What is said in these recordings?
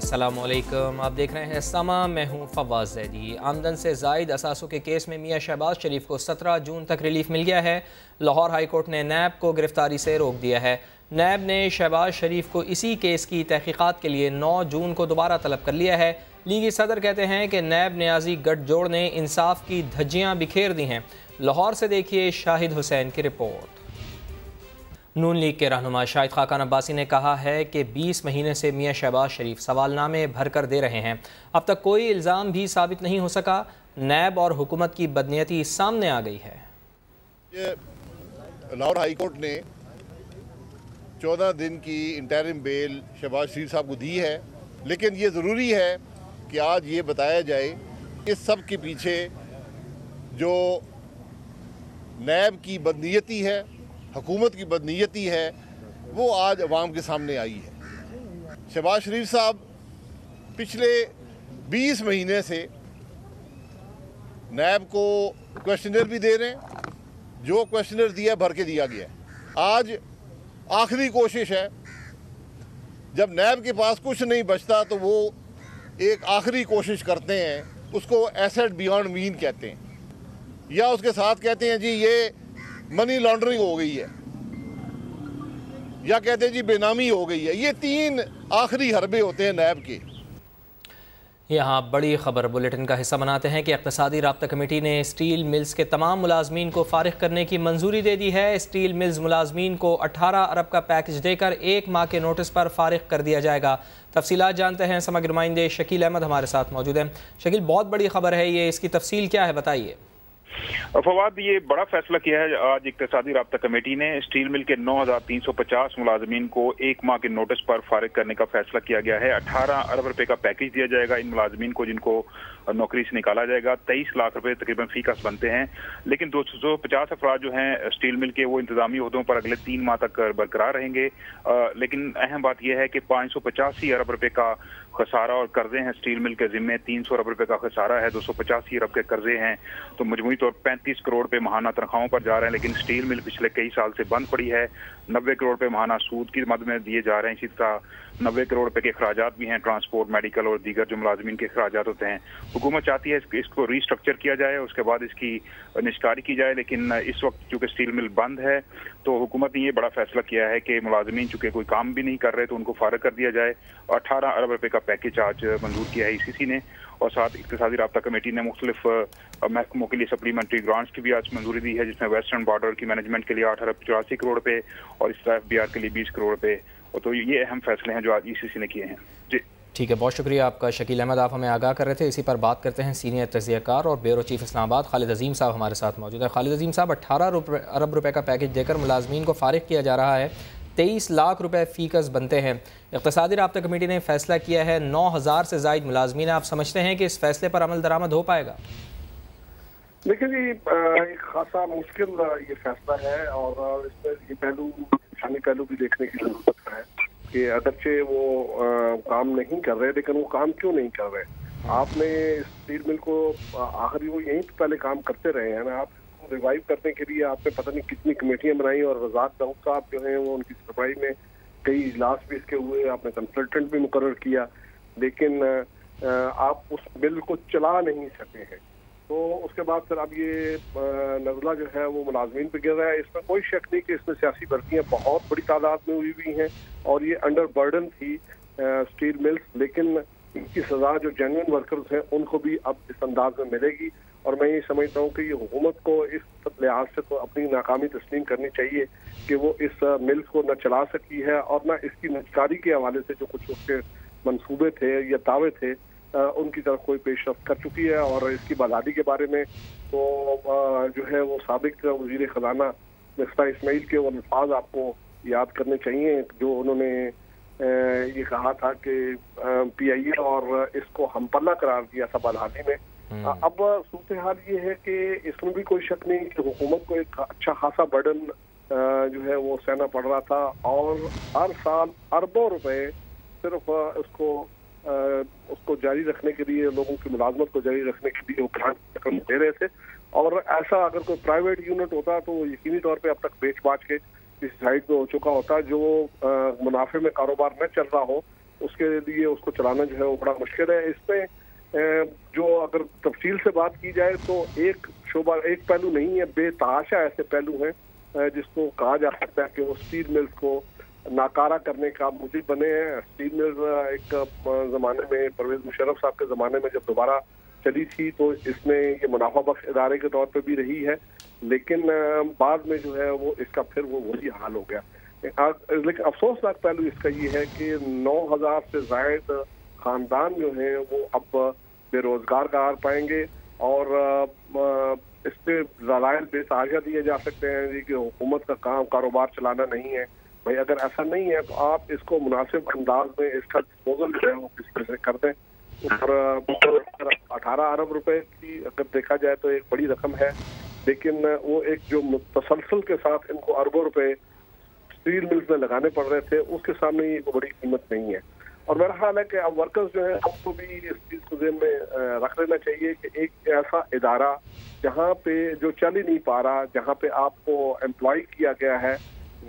अस्सलामुअलैकुम, आप देख रहे हैं समा। मैं हूं फवाज ज़ैदी। आमदन से ज़ायद असासों के केस में मियां शहबाज शरीफ को 17 जून तक रिलीफ मिल गया है। लाहौर हाई कोर्ट ने नैब को गिरफ्तारी से रोक दिया है। नैब ने शहबाज शरीफ को इसी केस की तहकीकात के लिए 9 जून को दोबारा तलब कर लिया है। लीगी सदर कहते हैं कि नैब न्याजी गठजोड़ ने इंसाफ की धज्जियाँ बिखेर दी हैं। लाहौर से देखिए शाहिद हुसैन की रिपोर्ट। नून लीग के रहनुमा शाहिद खाकान अब्बासी ने कहा है कि 20 महीने से मियां शहबाज शरीफ सवालनामे भर कर दे रहे हैं, अब तक कोई इल्ज़ाम भी साबित नहीं हो सका। नैब और हुकूमत की बदनीयती सामने आ गई है। लाहौर हाई कोर्ट ने 14 दिन की इंटरिम बेल शहबाज शरीफ साहब को दी है, लेकिन ये ज़रूरी है कि आज ये बताया जाए इस सब के पीछे जो नैब की बदनीयती है, हुकूमत की बदनीयती है, वो आज अवाम के सामने आई है। शहबाज शरीफ साहब पिछले 20 महीने से नैब को क्वेश्चनर भी दे रहे हैं, जो क्वेश्चनर दिया भर के दिया गया है। आज आखिरी कोशिश है, जब नैब के पास कुछ नहीं बचता तो वो एक आखिरी कोशिश करते हैं, उसको एसेट बियॉन्ड मीन कहते हैं, या उसके साथ कहते हैं जी ये मनी लॉन्ड्रिंग हो गई है, या कहते हैं जी बेनामी हो गई है। ये 3 आखिरी हरबे होते हैं नैब के। यहाँ बड़ी खबर बुलेटिन का हिस्सा बनाते हैं कि इक़्तिसादी राब्ता कमेटी ने स्टील मिल्स के तमाम मुलाजमीन को फारिग करने की मंजूरी दे दी है। स्टील मिल्स मुलाजमीन को 18 अरब का पैकेज देकर 1 माह के नोटिस पर फारिग कर दिया जाएगा। तफसीलात जानते हैं, समग्र नुमाइंदे शकील अहमद हमारे साथ मौजूद हैं। शकील, बहुत बड़ी खबर है ये, इसकी तफसील क्या है, बताइए। फवाद, ये बड़ा फैसला किया है आज इक़्तिसादी राब्ता कमेटी ने। स्टील मिल के 9350 मुलाजमीन को 1 माह के नोटिस पर फारिग करने का फैसला किया गया है। 18 अरब रुपए का पैकेज दिया जाएगा इन मुलाजमीन को जिनको नौकरी से निकाला जाएगा। 23 लाख रुपए तकरीबन फी कस बनते हैं, लेकिन 250 अफराद जो हैं स्टील मिल के वो इंतजामी ओहदों पर अगले 3 माह तक बरकरार रहेंगे। लेकिन अहम बात यह है कि 585 अरब रुपए का खसारा और कर्जे हैं स्टील मिल के जिम्मे। 300 अरब रुपए का खसारा है, 285 अरब के कर्जे हैं, तो मजमूई तौर 35 करोड़ रुपए महाना तनख्वाहों पर जा रहे हैं। लेकिन स्टील मिल पिछले कई साल से बंद पड़ी है। 90 करोड़ रुपए महाना सूद की मद में दिए जा रहे हैं। इसी तरह 90 करोड़ रुपए के अखराजात भी हैं, ट्रांसपोर्ट, मेडिकल और दीगर जो मुलाजमीन के अखराजात होते हैं। हुकूमत चाहती है इसको रीस्ट्रक्चर किया जाए, उसके बाद इसकी निष्कारी की जाए, लेकिन इस वक्त चूंकि स्टील मिल बंद है तो हुकूमत ने ये बड़ा फैसला किया है कि मुलाजमीन चूंकि कोई काम भी नहीं कर रहे तो उनको फारिग कर दिया जाए। 18 अरब रुपए का पैकेज आज मंजूर किया है ICC ने, और साथ इक़्तिसादी राब्ता कमेटी ने मुख्तलिफ महकमों के लिए सप्लीमेंट्री ग्रांट्स की भी आज मंजूरी दी है, जिसमें वेस्टर्न बॉर्डर की मैनेजमेंट के लिए 8 अरब 84 करोड़ रुपए और इस तरह FBR के लिए 20 करोड़ रुपए। तो ये अहम फैसले हैं जो आज ICC ने किए हैं। जी ठीक है, बहुत शुक्रिया आपका शकील अहमद, आप हमें आगाह कर रहे थे। इसी पर बात करते हैं। सीनियर तजियाकार और ब्यूरो चीफ इस्लामाबाद खालिद अजीम साहब हमारे साथ मौजूद है। खालिद अजीम साहब, 18 अरब रुपए का पैकेज देकर मुलाजमीन को फारिग किया जा रहा है, 23 लाख रुपए फीकस बनते हैं। इक़्तिसादी राब्ता कमेटी ने फैसला किया है 9000 से ज़ायद मुलाजमीन। आप समझते हैं कि इस फैसले पर अमल दरामद हो पाएगा? देखिए जी, एक खासा मुश्किल ये फैसला है और इसमें ये पहलू भी देखने की जरूरत है कि अगरचे वो काम नहीं कर रहे, लेकिन वो काम क्यों नहीं कर रहे। आपने स्टील मिल को आखिरी वो यहीं पे पहले काम करते रहे हैं ना, आप रिवाइव करने के लिए आपने पता नहीं कितनी कमेटियां बनाई और रज़ाक दाऊद साहब जो हैं वो उनकी सरबराही में कई इजलास भी इसके हुए, आपने कंसल्टेंट भी मुकर्रर किया, लेकिन आप उस बिल को चला नहीं सके हैं। तो उसके बाद फिर अब ये नज़ला जो है वो मुलाजमीन पे गिर रहा है। इसमें कोई शक नहीं कि इसमें सियासी भर्तियाँ बहुत बड़ी तादाद में हुई हैं और ये अंडर बर्डन थी स्टील मिल्स, लेकिन इनकी सज़ा जो जेन्युइन वर्कर्स हैं उनको भी अब इस अंदाज में मिलेगी। और मैं ये समझता हूँ कि ये हुकूमत को इस लिहाज से तो अपनी नाकामी तस्लीम करनी चाहिए कि वो इस मिल्स को न चला सकी है और न इसकी निजकारी के हवाले से जो कुछ उसके मंसूबे थे या दावे थे उनकी तरफ कोई पेशरफ्त कर चुकी है। और इसकी बहाली के बारे में तो जो है वो साबिक वज़ीर ख़ज़ाना मिफ्ताह इस्माइल के वो अल्फाज आपको याद करने चाहिए जो उन्होंने ये कहा था कि PIA और इसको हम पल्ला करार दिया था बहाली में। अब सूरत हाल ये है कि इसमें भी कोई शक नहीं कि हुकूमत को एक अच्छा खासा बर्डन जो है वो सहना पड़ रहा था और हर साल अरबों रुपए सिर्फ उसको जारी रखने के लिए, लोगों की मुलाजमत को जारी रखने के लिए वो ग्रांट दे रहे थे। और ऐसा अगर कोई प्राइवेट यूनिट होता तो वो यकीनी तौर पे अब तक बेच बाच के इस साइड पे हो चुका होता, जो मुनाफे में कारोबार न चल रहा हो اس کے لیے اس کو چلانا جو ہے وہ بڑا مشکل ہے. اس میں جو اگر تفصیل سے بات کی جائے تو ایک شعبہ، ایک پہلو نہیں ہے، بے تحاشا ایسے پہلو ہیں جس کو کہا جا سکتا ہے کہ وہ اسٹیل ملز کو ناکارہ کرنے کا موجب بنے ہیں. اسٹیل ملز ایک زمانے میں پرویز مشرف صاحب کے زمانے میں جب دوبارہ چلی تھی تو اس میں یہ منافع بخش ادارے کے طور پہ بھی رہی ہے، لیکن بعد میں جو ہے وہ اس کا پھر وہی حال ہو گیا. لیکن افسوسناک پہلو اس کا یہ ہے کہ 9,000 سے زائد خاندان جو ہیں وہ اب بے روزگار قرار پائیں گے، اور اس پہ دلائل بے تحاشا دیے جا سکتے ہیں کہ حکومت کا کام کاروبار چلانا نہیں ہے. بھائی اگر ایسا نہیں ہے تو آپ اس کو مناسب انداز میں اس کا ڈسپوزل جو ہے وہ کس طرح سے کر دیں. اور 18 ارب روپے کی اگر دیکھا جائے تو ایک بڑی رقم ہے، لیکن وہ ایک جو تسلسل کے ساتھ ان کو اربوں روپے اسٹیل ملز میں لگانے پڑ رہے تھے، اس کے سامنے یہ بڑی قیمت نہیں ہے. اور میرا خیال ہے کہ اب ورکرز جو ہیں ہم کو بھی اس چیز کو ذہن میں رکھ لینا چاہیے کہ ایک ایسا ادارہ جہاں پہ جو چل ہی نہیں پا رہا، جہاں پہ آپ کو امپلائی کیا گیا ہے،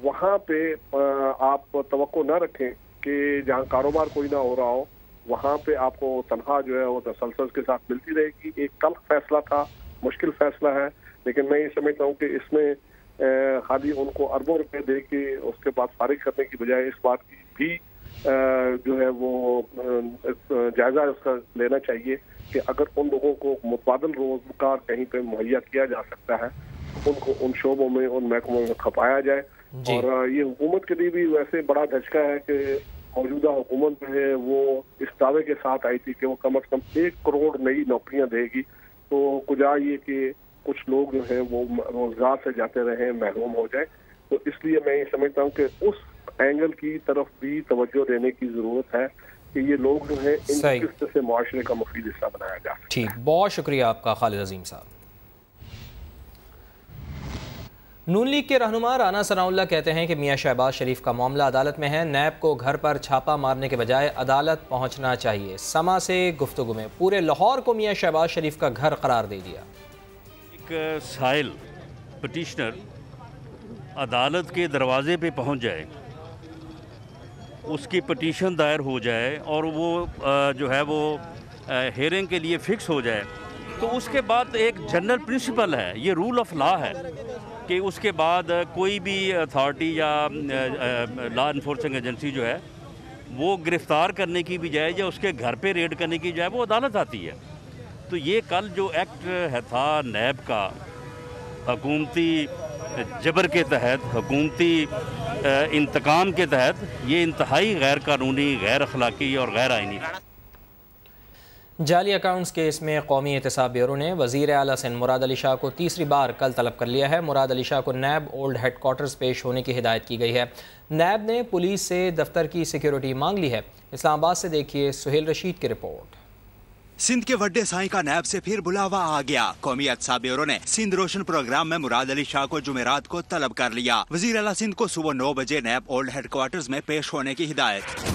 وہاں پہ آپ توقع نہ رکھیں کہ جہاں کاروبار کوئی نہ ہو رہا ہو وہاں پہ آپ کو تنخواہ جو ہے وہ تسلسل کے ساتھ ملتی رہے گی. ایک تلخ فیصلہ تھا، مشکل فیصلہ ہے، لیکن میں یہ سمجھتا ہوں کہ اس میں خالی ان کو اربوں روپے دے کے اس کے بعد فارغ کرنے کی بجائے اس بات کی بھی جو ہے وہ جائزہ اس کا لینا چاہیے کہ اگر ان لوگوں کو متبادل روزگار کہیں پہ مہیا کیا جا سکتا ہے ان کو ان شعبوں میں، ان محکموں میں کھپایا جائے. اور یہ حکومت کے لیے بھی ویسے بڑا دھچکا ہے کہ موجودہ حکومت جو ہے وہ اس دعوے کے ساتھ آئی تھی کہ وہ کم از کم 1 کروڑ نئی نوکریاں دے گی، تو کجا یہ کہ کچھ لوگ جو ہیں وہ روزگار سے جاتے رہیں، محروم ہو جائیں. تو اس لیے میں یہ سمجھتا ہوں کہ اس اینگل کی طرف بھی توجہ دینے کی ضرورت ہے کہ یہ لوگ جو ہیں ان کس طرح سے معاشرے کا مفید حصہ بنایا جا سکتا ہے. ٹھیک، بہت شکریہ آپ کا خالد عظیم صاحب. نون لیگ کے رہنما رانا ثناء اللہ کہتے ہیں کہ میاں شہباز شریف کا معاملہ عدالت میں ہے، نیب کو گھر پر چھاپا مارنے کے بجائے عدالت پہنچنا چاہیے. سما سے گفتگو میں پورے لاہور کو میاں شہباز شریف کا گھر قرار دے دیا. ایک سائل پٹیشنر عدالت کے دروازے پہ پہنچ جائے، اس کی پٹیشن دائر ہو جائے اور وہ جو ہے وہ ہیئرنگ کے لیے فکس ہو جائے، تو اس کے بعد ایک جنرل پرنسپل ہے، یہ رول آف لا ہے کہ اس کے بعد کوئی بھی اتھارٹی یا لا انفورسنگ ایجنسی جو ہے وہ گرفتار کرنے کی بجائے یا اس کے گھر پہ ریڈ کرنے کی بجائے وہ عدالت آتی ہے. تو یہ کل جو ایکٹ ہے تھا نیب کا، حکومتی جبر کے تحت، حکومتی انتقام کے تحت، یہ انتہائی غیر قانونی، غیر اخلاقی اور غیر آئینی. جعلی اکاؤنٹس کیس میں قومی احتساب بیورو نے وزیر اعلیٰ سندھ مراد علی شاہ کو تیسری بار کل طلب کر لیا ہے. مراد علی شاہ کو نیب اولڈ ہیڈ کوارٹرز پیش ہونے کی ہدایت کی گئی ہے. نیب نے پولیس سے دفتر کی سیکیورٹی مانگ لی ہے. اسلام آباد سے دیکھیے سہیل رشید کی رپورٹ. سندھ کے وڈے سائیں کا نیب سے پھر بلاوا آ گیا. قومی احتساب بیورو نے سندھ روشن پروگرام میں مراد علی شاہ کو جمعرات کو طلب کر لیا. وزیر اعلیٰ سندھ کو صبح 9 بجے نیب اولڈ ہیڈ کوارٹرز میں پیش ہونے کی ہدایت.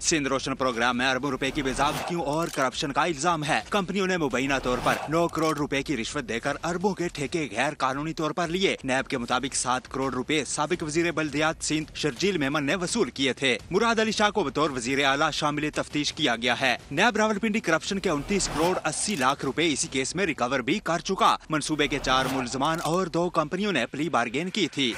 سندھ روشن پروگرام میں اربوں روپے کی بےضابطگیوں اور کرپشن کا الزام ہے. کمپنیوں نے مبینہ طور پر 9 کروڑ روپے کی رشوت دے کر اربوں کے ٹھیکے غیر قانونی طور پر لیے. نیب کے مطابق 7 کروڑ روپے سابق وزیر بلدیات سندھ شرجیل میمن نے وصول کیے تھے. مراد علی شاہ کو بطور وزیر اعلیٰ شامل تفتیش کیا گیا ہے. نیب راولپنڈی کرپشن کے 29 کروڑ 80 لاکھ روپے اسی کیس میں ریکور بھی کر چکا. منصوبے کے 4 ملزمان اور 2 کمپنیوں نے پلی بارگین کی تھی.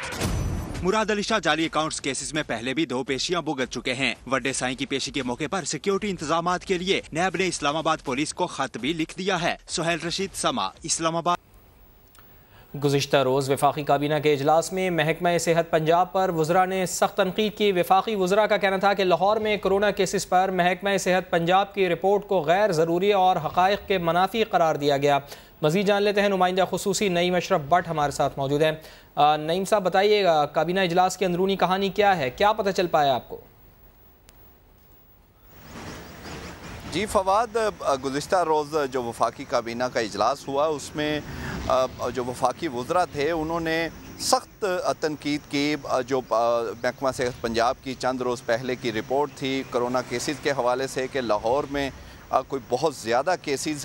مراد علی شاہ جعلی اکاؤنٹس کیسز میں پہلے بھی 2 پیشیاں بھگت چکے ہیں. وڈے سائیں کی پیشی کے موقع پر سیکیورٹی انتظامات کے لیے نیب نے اسلام آباد پولیس کو خط بھی لکھ دیا ہے. سہیل رشید، سما، اسلام آباد. گزشتہ روز وفاقی کابینہ کے اجلاس میں محکمہ صحت پنجاب پر وزراء نے سخت تنقید کی. وفاقی وزراء کا کہنا تھا کہ لاہور میں کرونا کیسز پر محکمہ صحت پنجاب کی رپورٹ کو غیر ضروری اور حقائق کے منافی قرار دیا گیا. مزید جان لیتے ہیں، نمائندہ خصوصی نعیم اشرف بٹ ہمارے ساتھ موجود ہیں. نعیم صاحب بتائیے گا کابینہ اجلاس کی اندرونی کہانی کیا ہے، کیا پتہ چل پایا آپ کو؟ جی فواد، گزشتہ روز جو وفاقی کابینہ کا اجلاس ہوا اس میں جو وفاقی وزراء تھے انہوں نے سخت تنقید کی. جو محکمہ صحت پنجاب کی چند روز پہلے کی رپورٹ تھی کرونا کیسز کے حوالے سے کہ لاہور میں کوئی بہت زیادہ کیسز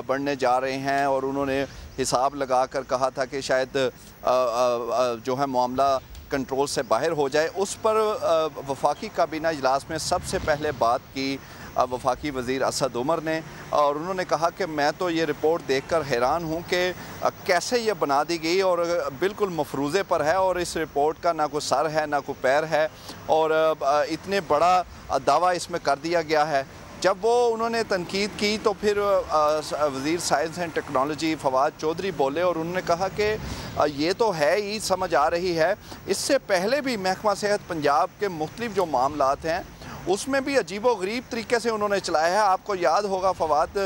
بڑھنے جا رہے ہیں، اور انہوں نے حساب لگا کر کہا تھا کہ شاید جو ہے معاملہ کنٹرول سے باہر ہو جائے. اس پر وفاقی کابینہ اجلاس میں سب سے پہلے بات کی وفاقی وزیر اسد عمر نے, اور انہوں نے کہا کہ میں تو یہ رپورٹ دیکھ کر حیران ہوں کہ کیسے یہ بنا دی گئی اور بالکل مفروضے پر ہے, اور اس رپورٹ کا نہ کوئی سر ہے نہ کوئی پیر ہے, اور اتنے بڑا دعویٰ اس میں کر دیا گیا ہے. جب وہ انہوں نے تنقید کی تو پھر وزیر science and technology Fawad Chaudhry بولے اور انہوں نے کہا کہ یہ تو ہے ہی, سمجھ آ رہی ہے. اس سے پہلے بھی محکمہ صحت پنجاب کے مختلف جو معاملات ہیں اس میں بھی عجیب و غریب طریقے سے انہوں نے چلایا ہے. آپ کو یاد ہوگا فواد,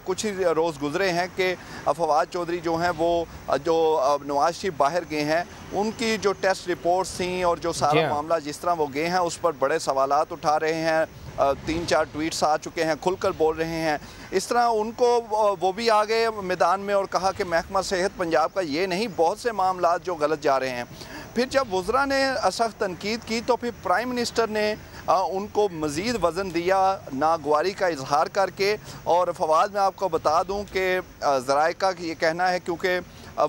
کچھ ہی روز گزرے ہیں کہ فواد چودھری جو ہیں وہ جو نواز شریف باہر گئے ہیں ان کی جو ٹیسٹ رپورٹس تھیں اور جو سارا معاملہ جس طرح وہ گئے ہیں اس پر بڑے سوالات اٹھا رہے ہیں. 3-4 ٹویٹس آ چکے ہیں, کھل کر بول رہے ہیں. اس طرح ان کو وہ بھی آ گئے میدان میں اور کہا کہ محکمہ صحت پنجاب کا یہ نہیں, بہت سے معاملات جو غلط جا رہے ہیں. پھر جب وزراء نے سخت تنقید کی تو پھر پرائم منسٹر نے ان کو مزید وزن دیا ناگواری کا اظہار کر کے. اور فواد میں آپ کو بتا دوں کہ ذرائع کا یہ کہنا ہے کیونکہ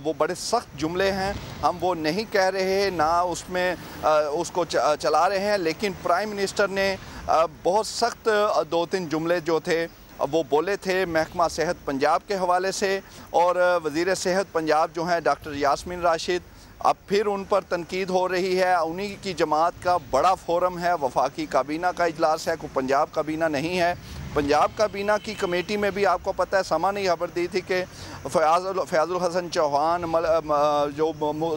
وہ بڑے سخت جملے ہیں, ہم وہ نہیں کہہ رہے نہ اس میں اس کو چلا رہے ہیں, لیکن پرائم منسٹر نے بہت سخت 2-3 جملے جو تھے وہ بولے تھے محکمہ صحت پنجاب کے حوالے سے. اور وزیر صحت پنجاب جو ہیں ڈاکٹر یاسمین راشد, اب پھر ان پر تنقید ہو رہی ہے. انہی کی جماعت کا بڑا فورم ہے, وفاقی کابینہ کا اجلاس ہے, کوئی پنجاب کابینہ نہیں ہے. پنجاب کابینہ کی کمیٹی میں بھی آپ کو پتہ ہے سما نے خبر دی تھی کہ فیاض الحسن چوہان جو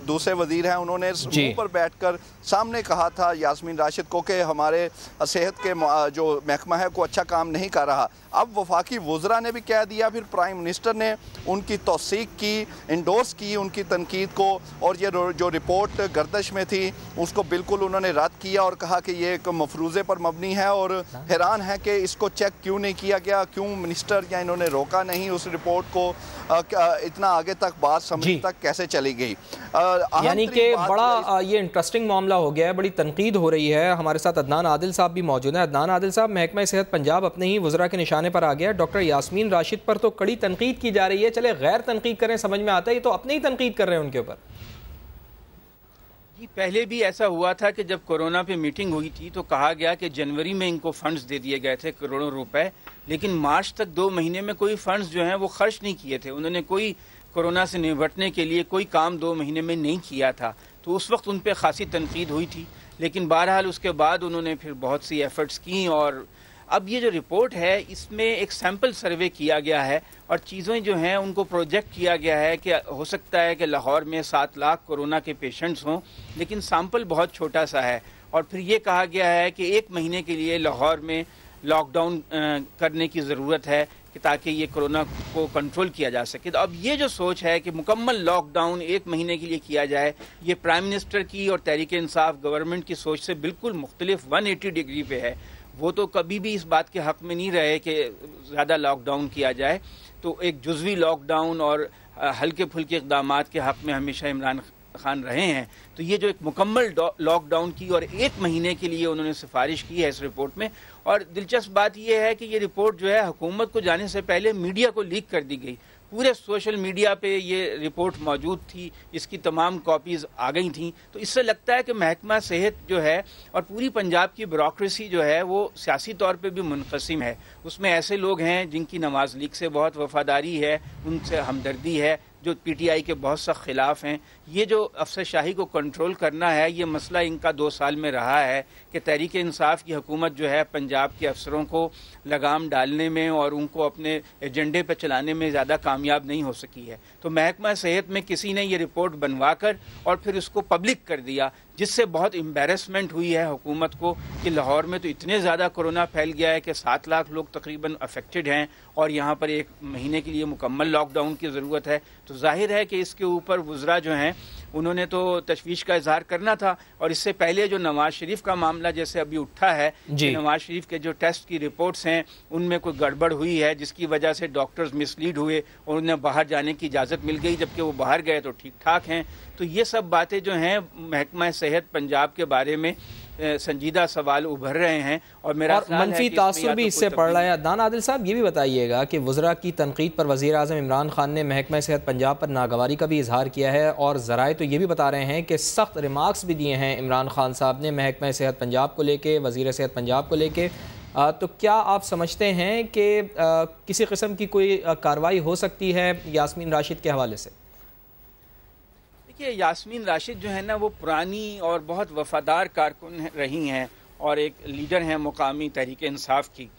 دوسرے وزیر ہیں انہوں نے منہ پر بیٹھ کر سامنے کہا تھا یاسمین راشد کو کہ ہمارے صحت کے جو محکمہ ہے کو اچھا کام نہیں کر رہا. اب وفاقی وزراء نے بھی کہہ دیا, پھر پرائم منسٹر نے ان کی توثیق کی, انڈورس کی ان کی تنقید کو, اور یہ جو رپورٹ گردش میں تھی اس کو بالکل انہوں نے رد کیا اور کہا کہ یہ ایک مفروضے پر مبنی ہے. اور حیران ہے کہ اس کو چیک کیوں نہیں کیا گیا, کیوں منسٹر یا انہوں نے روکا نہیں اس رپورٹ کو, اتنا آگے تک بات سمجھ تک کیسے چلی گئی. یعنی کہ بڑا یہ انٹرسٹنگ معاملہ ہو گیا ہے, بڑی تنقید ہو رہی ہے. ہمارے ساتھ عدنان عادل صاحب بھی موجود ہیں. عدنان عادل صاحب, محکمہ صحت پنجاب اپنے ہی وزراء کے نشانے پر آ گیا. ڈاکٹر یاسمین راشد پر تو کڑی تنقید کی جا رہی ہے, چلے غیر تنقید کریں سمجھ میں آتا ہے, یہ تو اپنے ہی تنقید کر رہے ہیں ان کے اوپر. پہلے بھی ایسا ہوا تھا کہ جب کورونا پہ میٹنگ ہوئی تھی تو کہا گیا کہ جنوری میں ان کو فنڈز دے دیے گئے تھے کروڑوں روپے, لیکن مارچ تک 2 مہینے میں کوئی فنڈز جو ہیں وہ خرچ نہیں کیے تھے. انہوں نے کوئی کورونا سے نمٹنے کے لیے کوئی کام 2 مہینے میں نہیں کیا تھا, تو اس وقت ان پہ خاصی تنقید ہوئی تھی. لیکن بہرحال اس کے بعد انہوں نے پھر بہت سی ایفرٹس کی, اور اب یہ جو رپورٹ ہے اس میں ایک سیمپل سروے کیا گیا ہے اور چیزیں جو ہیں ان کو پروجیکٹ کیا گیا ہے کہ ہو سکتا ہے کہ لاہور میں 7 لاکھ کورونا کے پیشنٹس ہوں, لیکن سیمپل بہت چھوٹا سا ہے. اور پھر یہ کہا گیا ہے کہ 1 مہینے کے لیے لاہور میں لاک ڈاؤن کرنے کی ضرورت ہے کہ تاکہ یہ کورونا کو کنٹرول کیا جا سکے. تو اب یہ جو سوچ ہے کہ مکمل لاک ڈاؤن 1 مہینے کے لیے کیا جائے, یہ پرائم منسٹر کی اور تحریک انصاف گورنمنٹ کی سوچ سے بالکل مختلف 180 ڈگری پہ ہے. وہ تو کبھی بھی اس بات کے حق میں نہیں رہے کہ زیادہ لاک ڈاؤن کیا جائے, تو ایک جزوی لاک ڈاؤن اور ہلکے پھلکے اقدامات کے حق میں ہمیشہ عمران خان رہے ہیں. تو یہ جو ایک مکمل لاک ڈاؤن کی اور 1 مہینے کے لیے انہوں نے سفارش کی ہے اس رپورٹ میں. اور دلچسپ بات یہ ہے کہ یہ رپورٹ جو ہے حکومت کو جانے سے پہلے میڈیا کو لیک کر دی گئی. پورے سوشل میڈیا پہ یہ رپورٹ موجود تھی, اس کی تمام کاپیز آ گئی تھیں. تو اس سے لگتا ہے کہ محکمہ صحت جو ہے اور پوری پنجاب کی بیوروکریسی جو ہے وہ سیاسی طور پہ بھی منقسم ہے. اس میں ایسے لوگ ہیں جن کی نواز لیگ سے بہت وفاداری ہے, ان سے ہمدردی ہے, جو پی ٹی آئی کے بہت سخت خلاف ہیں. یہ جو افسر شاہی کو کنٹرول کرنا ہے, یہ مسئلہ ان کا 2 سال میں رہا ہے کہ تحریک انصاف کی حکومت جو ہے پنجاب کے افسروں کو لگام ڈالنے میں اور ان کو اپنے ایجنڈے پہ چلانے میں زیادہ کامیاب نہیں ہو سکی ہے. تو محکمہ صحت میں کسی نے یہ رپورٹ بنوا کر اور پھر اس کو پبلک کر دیا, جس سے بہت امبیرسمنٹ ہوئی ہے حکومت کو کہ لاہور میں تو اتنے زیادہ کورونا پھیل گیا ہے کہ 7 لاکھ لوگ تقریباً افیکٹڈ ہیں اور یہاں پر 1 مہینے کے لیے مکمل لاک ڈاؤن کی ضرورت ہے. تو ظاہر ہے کہ اس کے اوپر وزراء جو ہیں انہوں نے تو تشویش کا اظہار کرنا تھا. اور اس سے پہلے جو نواز شریف کا معاملہ جیسے ابھی اٹھا ہے کہ نواز شریف کے جو ٹیسٹ کی رپورٹس ہیں ان میں کوئی گڑبڑ ہوئی ہے جس کی وجہ سے ڈاکٹرز مسلیڈ ہوئے اور انہیں باہر جانے کی اجازت مل گئی, جبکہ وہ باہر گئے تو ٹھیک ٹھاک ہیں. تو یہ سب باتیں جو ہیں محکمہ صحت پنجاب کے بارے میں संजीदा सवाल उभर रहे हैं और मेरा मनफी तासुर भी इससे पड़ रहा है। अदनान आदिल साहब, ये भी बताइएगा कि वज़रा की तनकीद पर वज़ीर आज़म इमरान खान ने महकमा सेहत पंजाब पर नागवारी का भी इजहार किया है और ज़राए तो ये भी बता रहे हैं कि सख्त रिमार्क्स भी दिए हैं इमरान खान साहब ने महकमा सेहत पंजाब को लेके, वज़ीर सेहत पंजाब को लेके। तो क्या आप समझते हैं कि किसी किस्म की कोई कार्रवाई हो सकती है यास्मीन राशिद के हवाले से? देखिए, यास्मीन राशिद जो है ना, वो पुरानी और बहुत वफादार कारकुन रही हैं और एक लीडर हैं मुकामी तहरीक इंसाफ की।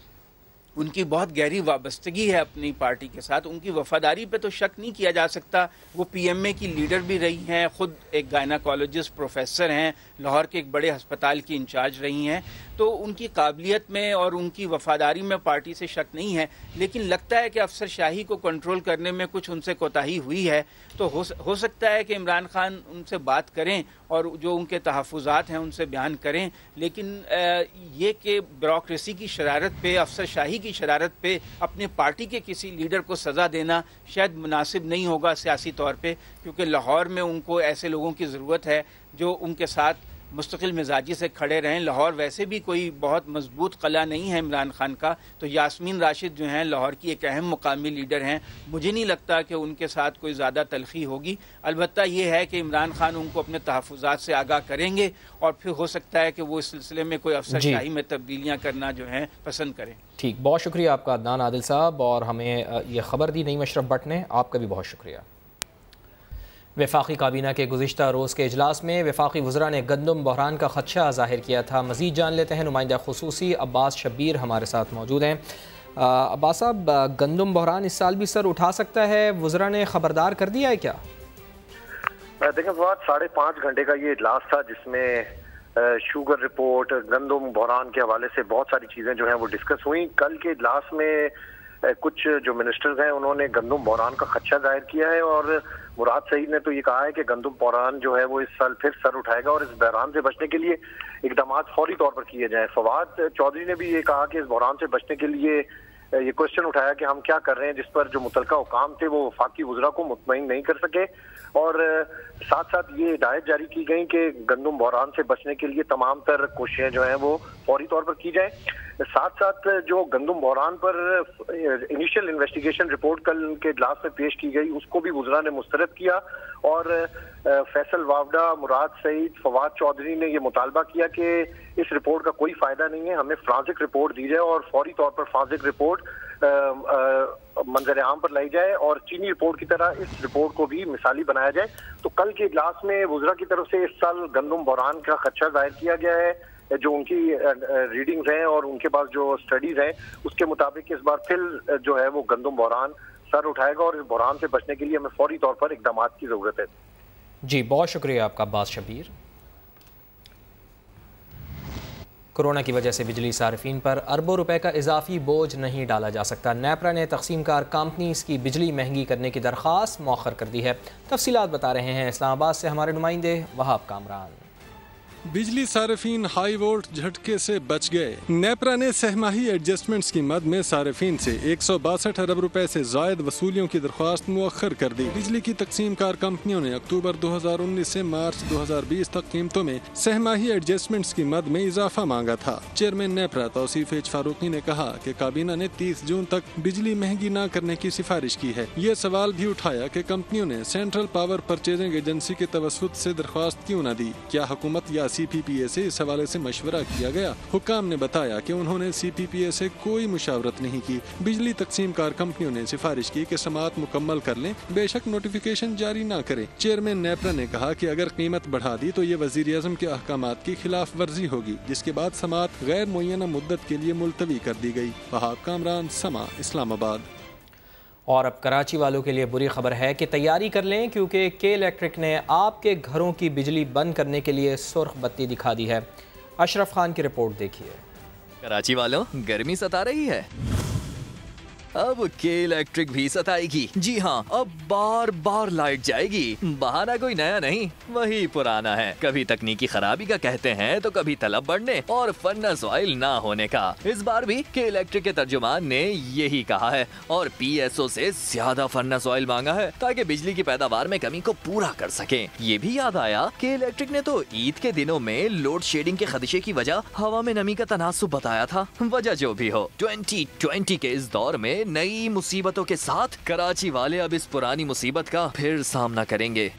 उनकी बहुत गहरी वाबस्तगी है अपनी पार्टी के साथ, उनकी वफादारी पे तो शक नहीं किया जा सकता। वो पीएमए की लीडर भी रही हैं, ख़ुद एक गायनाकोलॉजिस्ट प्रोफेसर हैं, लाहौर के एक बड़े अस्पताल की इंचार्ज रही हैं, तो उनकी काबिलियत में और उनकी वफादारी में पार्टी से शक नहीं है। लेकिन लगता है कि अफसरशाही को कंट्रोल करने में कुछ उनसे कोताही हुई है। तो हो सकता है कि इमरान खान उनसे बात करें और जो उनके तहफ़्फ़ुज़ात हैं उनसे बयान करें, लेकिन ये कि ब्यूरोक्रेसी की शरारत पे, अफसरशाही की शरारत पे अपने पार्टी के किसी लीडर को सज़ा देना शायद मुनासिब नहीं होगा सियासी तौर पे, क्योंकि लाहौर में उनको ऐसे लोगों की ज़रूरत है जो उनके साथ मुस्तकिल मिजाजी से खड़े रहें। लाहौर वैसे भी कोई बहुत मजबूत किला नहीं है इमरान खान का, तो यास्मीन राशिद जो हैं लाहौर की एक अहम मुकामी लीडर हैं, मुझे नहीं लगता कि उनके साथ कोई ज़्यादा तलखी होगी। अलबत्ता ये है कि इमरान खान उनको अपने तहफ़्फ़ुज़ात से आगाह करेंगे और फिर हो सकता है कि वो इस सिलसिले में कोई अफसरशाही में तब्दीलियाँ करना जो हैं पसंद करें। ठीक, बहुत शुक्रिया आपका अदनान आदिल साहब, और हमें ये ख़बर दी नईम अशरफ भट्ट ने, आपका भी बहुत शुक्रिया। वफाकी काबीना के गुज़िश्ता रोज़ के इजलास में वफाकी वज़रा ने गंदम बहरान का ख़दशा ज़ाहिर किया था। मज़ीद जान लेते हैं, नुमाइंदा ख़ुसूसी अब्बास शब्बीर हमारे साथ मौजूद हैं। अब्बास साहब, गंदम बहरान इस साल भी सर उठा सकता है, वज़रा ने ख़बरदार कर दिया है क्या? देखिए फवाद, 5.5 घंटे का ये इजलास था जिसमें शुगर रिपोर्ट, गंदम बहरान के हवाले से बहुत सारी चीज़ें जो हैं वो डिस्कस हुई। कल के इजलास में कुछ जो मिनिस्टर्स हैं उन्होंने गंदम बहरान का खदशा जाहिर किया है और मुराद सईद ने तो ये कहा है कि गंदम बहरान जो है वो इस साल फिर सर उठाएगा और इस बहरान से बचने के लिए इकदाम फौरी तौर पर किए जाएं। फवाद चौधरी ने भी ये कहा कि इस बहरान से बचने के लिए ये क्वेश्चन उठाया कि हम क्या कर रहे हैं, जिस पर जो मुतलका हुकाम थे वो वफाकी वज़रा को मुतमईन नहीं कर सके, और साथ साथ ये हिदायत जारी की गई कि गंदम बहरान से बचने के लिए तमाम तर कोशिशें जो हैं वो फौरी तौर पर की जाएं। साथ साथ जो गंदम बहरान पर इनिशियल इन्वेस्टिगेशन रिपोर्ट कल के इजलास में पेश की गई उसको भी वज़रा ने मुस्तरद किया और फैसल वावडा, मुराद सईद, फवाद चौधरी ने ये मुतालबा किया कि इस रिपोर्ट का कोई फ़ायदा नहीं है, हमें फ्रांसिक रिपोर्ट दी जाए और फौरी तौर पर फ्रांसिक रिपोर्ट मंजर आम पर लाई जाए और चीनी रिपोर्ट की तरह इस रिपोर्ट को भी मिसाली बनाया जाए। तो कल के इजलास में वज़रा की तरफ से इस साल गंदम बहरान का खदशा जाहिर किया गया है। जो उनकी रीडिंग्स हैं और उनके पास जो स्टडीज हैं उसके मुताबिक इस बार फिर जो है वो गंदम बहरान सर उठाएगा और इस बहरान से बचने के लिए हमें फौरी तौर पर इकदाम की ज़रूरत है। जी, बहुत शुक्रिया आपका अब्बास शब्बीर। कोरोना की वजह से बिजली सार्फिन पर अरबों रुपए का इजाफी बोझ नहीं डाला जा सकता। नेपरा ने तकसीमकार कंपनीज की बिजली महंगी करने की दरख्वास्त मौखर कर दी है। तफसीलात बता रहे हैं इस्लामाबाद से हमारे नुमाइंदे वहाब कामरान। बिजली सार्फिन हाई वोल्ट झटके से बच गए। नेपरा ने सहमाही एडजस्टमेंट्स की मद में सार्फिन से 162 अरब रुपए से जायद वसूलियों की दरख्वास्त मुअख्खर कर दी। बिजली की तकसीम कार कंपनियों ने अक्टूबर 2019 से मार्च 2020 तक कीमतों में सहमाही एडजस्टमेंट्स की मद में इजाफा मांगा था। चेयरमैन नेपरा तौसीफ एच फारूकी ने कहा कि काबीना ने 30 जून तक बिजली महंगी न करने की सिफारिश की है। ये सवाल भी उठाया कि कंपनियों ने सेंट्रल पावर परचेजिंग एजेंसी के तवस्सुत से दरख्वास्त क्यों न दी, क्या हुकूमत या CPPA से इस हवाले से मशवरा किया गया। हुक्काम ने बताया कि उन्होंने CPPA से कोई मुशावरत नहीं की। बिजली तकसीम कार कंपनियों ने सिफारिश की कि समात मुकम्मल कर लें, बेशक नोटिफिकेशन जारी न करें। चेयरमैन नेपरा ने कहा कि अगर कीमत बढ़ा दी तो ये वजीर आज़म के अहकामात की खिलाफ वर्जी होगी, जिसके बाद समात गैर मुय्यना मुद्दत के लिए मुलतवी कर दी गई। वहाब कामरान, समा, इस्लामाबाद। और अब कराची वालों के लिए बुरी खबर है कि तैयारी कर लें, क्योंकि के इलेक्ट्रिक ने आपके घरों की बिजली बंद करने के लिए सुर्ख बत्ती दिखा दी है। अशरफ खान की रिपोर्ट देखिए। कराची वालों, गर्मी सता रही है। اب के इलेक्ट्रिक भी सताएगी। जी हाँ, अब बार बार लाइट जाएगी। बहाना कोई नया नहीं, वही पुराना है। कभी तकनीकी खराबी का कहते हैं तो कभी तलब बढ़ने और फर्नेस ऑयल ना होने का। इस बार भी के इलेक्ट्रिक के तर्जुमान ने यही कहा है और PSO से ज्यादा फर्नेस ऑयल मांगा है ताकि बिजली की पैदावार में कमी को पूरा कर सके। ये भी याद आया के इलेक्ट्रिक ने तो ईद के दिनों में लोड शेडिंग के खदशे की वजह हवा में नमी का तनासुब बताया था। वजह जो भी हो, 2020 के इस दौर में नई मुसीबतों के साथ कराची वाले अब इस पुरानी मुसीबत का फिर सामना करेंगे।